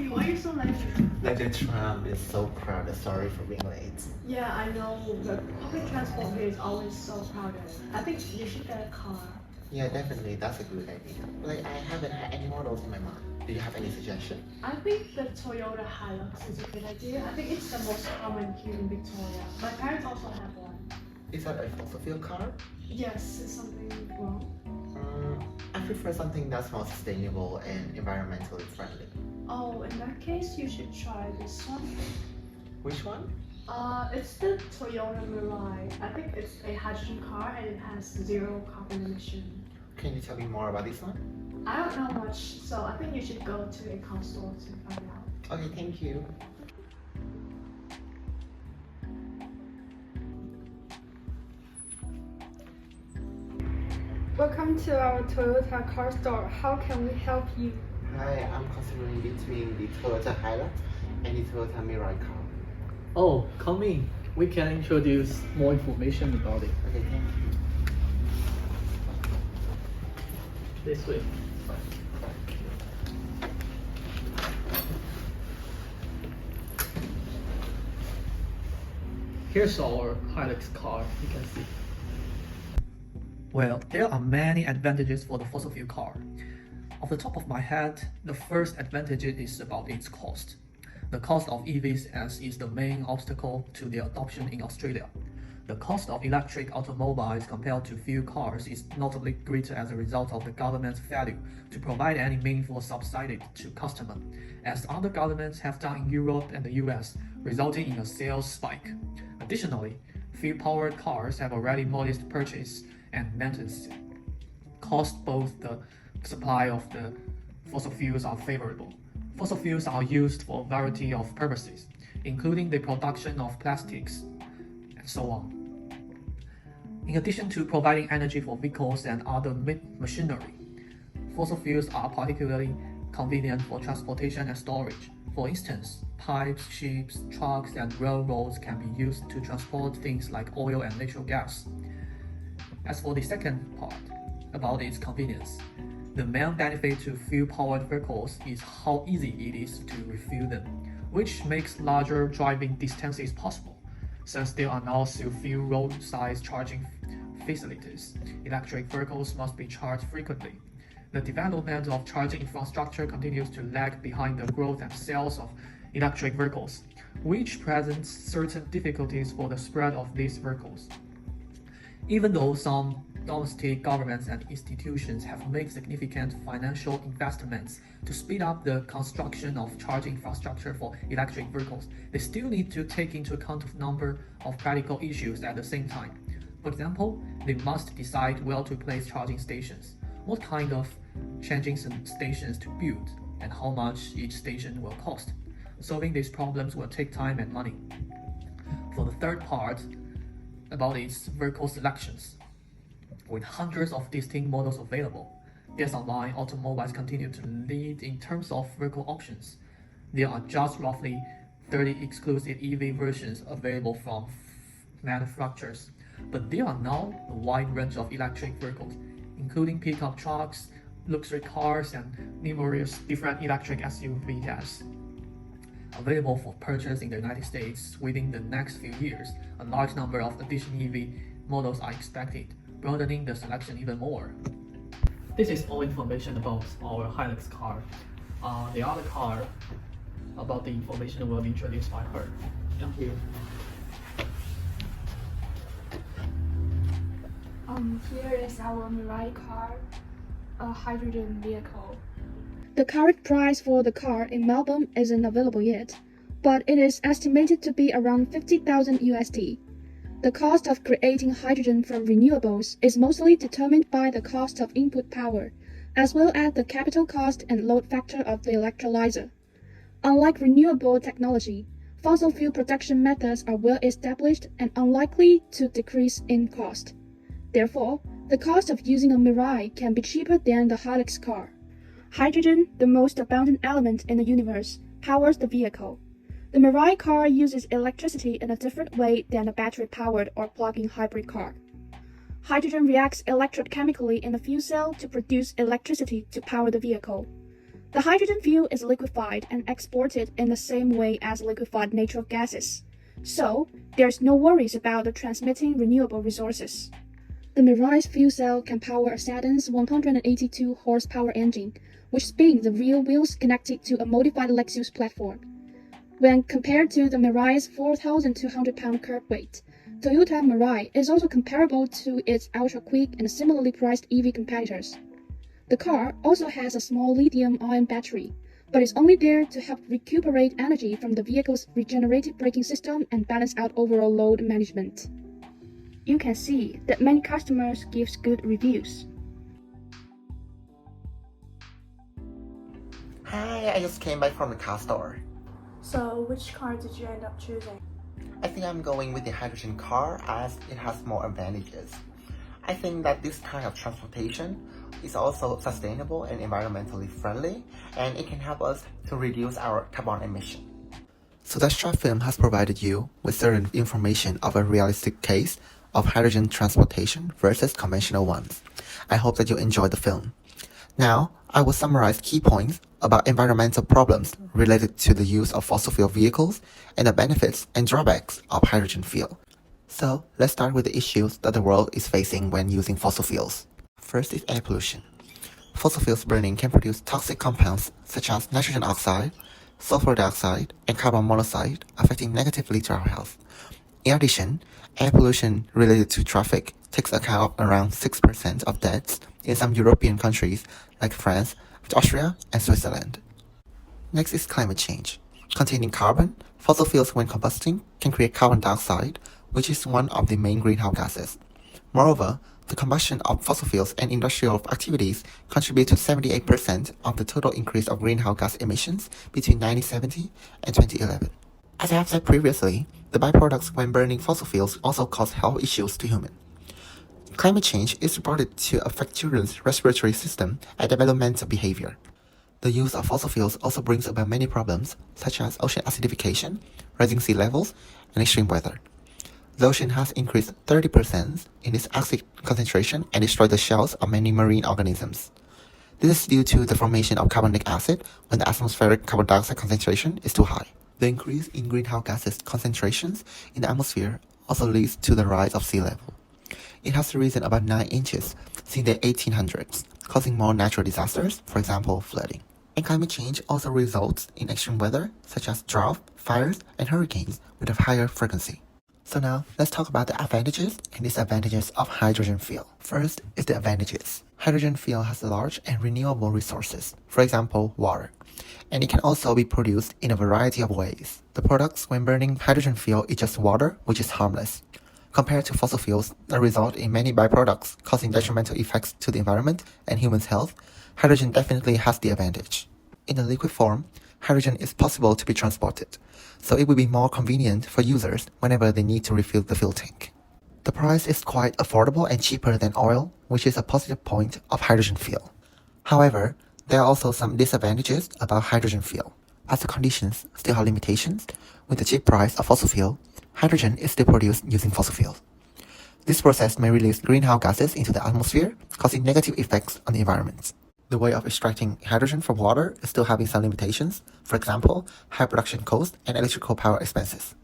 Why are you so late? Like the tram is so crowded. Sorry for being late. Yeah, I know. The public transport here is always so crowded. I think you should get a car. Yeah, definitely. That's a good idea. Like, I haven't had any models in my mind. Do you have any suggestion? I think the Toyota Hilux is a good idea. I think it's the most common here in Victoria. My parents also have one. Is that a fossil fuel car? Yes, is something wrong? I prefer something that's more sustainable and environmentally friendly. Oh, in that case, you should try this one. Which one? It's the Toyota Mirai. I think it's a hydrogen car and it has zero carbon emission. Can you tell me more about this one? I don't know much, so I think you should go to a car store to find out. Okay, thank you. Welcome to our Toyota car store. How can we help you? Hi, I'm considering between the Toyota Hilux and the Toyota Mirai car. Oh, come in. We can introduce more information about it. Okay, thank you. This way. Here's our Hilux car, you can see. Well, there are many advantages for the fossil fuel car. Off the top of my head, the first advantage is about its cost. The cost of EVs as is the main obstacle to their adoption in Australia. The cost of electric automobiles compared to fuel cars is notably greater as a result of the government's failure to provide any meaningful subsidy to customers, as other governments have done in Europe and the US, resulting in a sales spike. Additionally, fuel-powered cars have already modest purchase and maintenance costs. Both the supply of the fossil fuels are favorable. Fossil fuels are used for a variety of purposes, including the production of plastics and so on. In addition to providing energy for vehicles and other machinery, fossil fuels are particularly convenient for transportation and storage. For instance, pipes, ships, trucks, and railroads can be used to transport things like oil and natural gas. As for the second part, about its convenience, the main benefit to fuel-powered vehicles is how easy it is to refuel them, which makes larger driving distances possible. Since there are now still few roadside charging facilities, electric vehicles must be charged frequently. The development of charging infrastructure continues to lag behind the growth and sales of electric vehicles, which presents certain difficulties for the spread of these vehicles. Even though some domestic governments and institutions have made significant financial investments to speed up the construction of charging infrastructure for electric vehicles, they still need to take into account a number of practical issues at the same time. For example, they must decide where to place charging stations, what kind of charging stations to build, and how much each station will cost. Solving these problems will take time and money. For the third part, about its vehicle selections. With hundreds of distinct models available, gas online automobiles continue to lead in terms of vehicle options. There are just roughly 30 exclusive EV versions available from manufacturers, but there are now a wide range of electric vehicles, including pickup trucks, luxury cars, and numerous different electric SUVs. Available for purchase in the United States within the next few years, a large number of additional EV models are expected, broadening the selection even more. This is all information about our Hilux car. The other car, about the information will be introduced by her. Thank you. Here is our Mirai car, a hydrogen vehicle. The current price for the car in Melbourne isn't available yet, but it is estimated to be around 50,000 USD. The cost of creating hydrogen from renewables is mostly determined by the cost of input power, as well as the capital cost and load factor of the electrolyzer. Unlike renewable technology, fossil fuel production methods are well established and unlikely to decrease in cost. Therefore, the cost of using a Mirai can be cheaper than the Hilux car. Hydrogen, the most abundant element in the universe, powers the vehicle. The Mirai car uses electricity in a different way than a battery-powered or plug-in hybrid car. Hydrogen reacts electrochemically in the fuel cell to produce electricity to power the vehicle. The hydrogen fuel is liquefied and exported in the same way as liquefied natural gases, so there's no worries about the transmitting renewable resources. The Mirai fuel cell can power a Saturn's 182 horsepower engine, which spins the rear wheels connected to a modified Lexus platform. When compared to the Mirai's 4,200-pound curb weight, Toyota Mirai is also comparable to its ultra-quick and similarly priced EV competitors. The car also has a small lithium-ion battery, but is only there to help recuperate energy from the vehicle's regenerative braking system and balance out overall load management. You can see that many customers give good reviews. Hi, I just came back from the car store. So, which car did you end up choosing? I think I'm going with the hydrogen car as it has more advantages. I think that this kind of transportation is also sustainable and environmentally friendly, and it can help us to reduce our carbon emission. So that short film has provided you with certain information of a realistic case of hydrogen transportation versus conventional ones. I hope that you enjoyed the film. Now, I will summarize key points about environmental problems related to the use of fossil fuel vehicles and the benefits and drawbacks of hydrogen fuel. So, let's start with the issues that the world is facing when using fossil fuels. First is air pollution. Fossil fuels burning can produce toxic compounds such as nitrogen oxide, sulfur dioxide, and carbon monoxide, affecting negatively to our health. In addition, air pollution related to traffic takes account of around 6% of deaths in some European countries like France, Austria, and Switzerland. Next is climate change. Containing carbon, fossil fuels when combusting can create carbon dioxide, which is one of the main greenhouse gases. Moreover, the combustion of fossil fuels and industrial activities contribute to 78% of the total increase of greenhouse gas emissions between 1970 and 2011. As I have said previously, the byproducts when burning fossil fuels also cause health issues to humans. Climate change is reported to affect children's respiratory system and developmental behavior. The use of fossil fuels also brings about many problems, such as ocean acidification, rising sea levels, and extreme weather. The ocean has increased 30% in its acidic concentration and destroyed the shells of many marine organisms. This is due to the formation of carbonic acid when the atmospheric carbon dioxide concentration is too high. The increase in greenhouse gases concentrations in the atmosphere also leads to the rise of sea level. It has risen about 9 inches since the 1800s, causing more natural disasters, for example, flooding. And climate change also results in extreme weather, such as drought, fires, and hurricanes with a higher frequency. So now, let's talk about the advantages and disadvantages of hydrogen fuel. First is the advantages. Hydrogen fuel has large and renewable resources, for example, water. And it can also be produced in a variety of ways. The products when burning hydrogen fuel is just water, which is harmless. Compared to fossil fuels that result in many byproducts causing detrimental effects to the environment and humans' health, hydrogen definitely has the advantage. In the liquid form, hydrogen is possible to be transported, so it will be more convenient for users whenever they need to refill the fuel tank. The price is quite affordable and cheaper than oil, which is a positive point of hydrogen fuel. However, there are also some disadvantages about hydrogen fuel. As the conditions still have limitations, with the cheap price of fossil fuel, hydrogen is still produced using fossil fuels. This process may release greenhouse gases into the atmosphere, causing negative effects on the environment. The way of extracting hydrogen from water is still having some limitations, for example, high production cost and electrical power expenses.